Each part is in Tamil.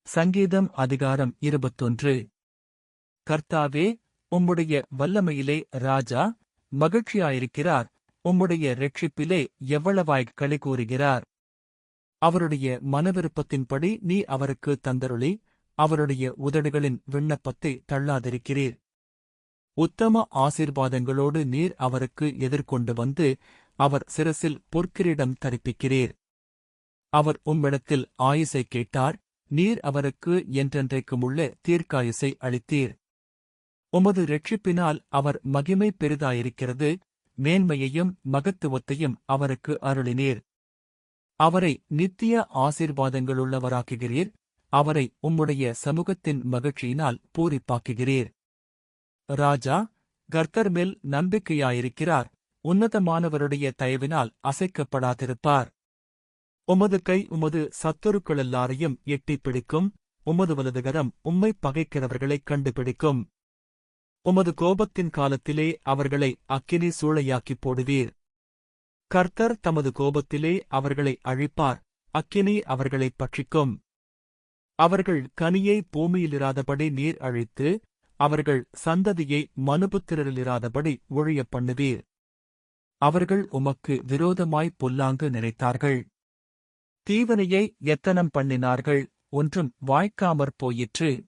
சங்கீதம் அதிகாரம் 21. கர்த்தாவே, உம்முடைய வல்லமையிலே ராஜா மகிழ்ச்சியாயிருக்கிறார், உம்முடைய இரட்சிப்பிலே எவ்வளவாய்க் களிகூருகிறார். அவருடைய மனவிருப்பத்தின்படி நீ அவருக்கு தந்தருளி, அவருடைய உதடுகளின் விண்ணப்பத்தை தள்ளாதிருக்கிறீர். உத்தம ஆசீர்வாதங்களோடு நீர் அவருக்கு எதிர்கொண்டு வந்து, அவர் சிரசில் பொற்கிரீடம் தரிப்பிக்கிறீர். அவர் உம்மிடத்தில் ஆயுசை கேட்டார், நீர் அவருக்கு என்றென்றைக்குமுள்ள தீர்க்காயுசை அளித்தீர். உமது இரட்சிப்பினால் அவர் மகிமை பெரிதாயிருக்கிறது, மேன்மையையும் மகத்துவத்தையும் அவருக்கு அருளினீர். அவரை நித்திய ஆசீர்வாதங்களுள்ளவராக்குகிறீர், அவரை உம்முடைய சமூகத்தின் மகிழ்ச்சியினால் பூரிப்பாக்குகிறீர். ராஜா கர்த்தர் மேல் நம்பிக்கையாயிருக்கிறார், உன்னதமானவருடைய தயவினால் அசைக்கப்படாதிருப்பார். உமது கை உமது சத்துருக்களெல்லாரையும் எட்டிப் பிடிக்கும், உமது வலதுகரம் உம்மைப் பகைக்கிறவர்களைக் கண்டுபிடிக்கும். உமது கோபத்தின் காலத்திலே அவர்களை அக்கினி சூளையாக்கிப் போடுவீர். கர்த்தர் தமது கோபத்திலே அவர்களை அழிப்பார், அக்கினி அவர்களைப் பட்சிக்கும். அவர்கள் கனியை பூமியிலிராதபடி நீர் அழித்து, அவர்கள் சந்ததியை மனுபுத்திரரிலிராதபடி ஒழியப் பண்ணுவீர். அவர்கள் உமக்கு விரோதமாய் பொல்லாங்கு நினைத்தார்கள். தீவினையை எத்தனம் பண்ணினார்கள், ஒன்றும் வாய்க்காமற் போயிற்று.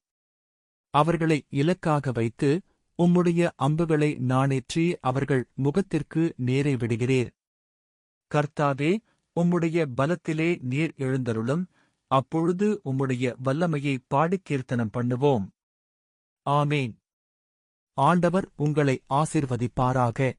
அவர்களை இலக்காக வைத்து, உம்முடைய அம்புகளை நாணேற்றி அவர்கள் முகத்திற்கு நேரே விடுகிறீர். கர்த்தாவே, உம்முடைய பலத்திலே நீர் எழுந்தருளும், அப்பொழுது உம்முடைய வல்லமையை பாடிக் கீர்த்தனம் பண்ணுவோம். ஆமேன். ஆண்டவர் உங்களை ஆசீர்வதிப்பாராக.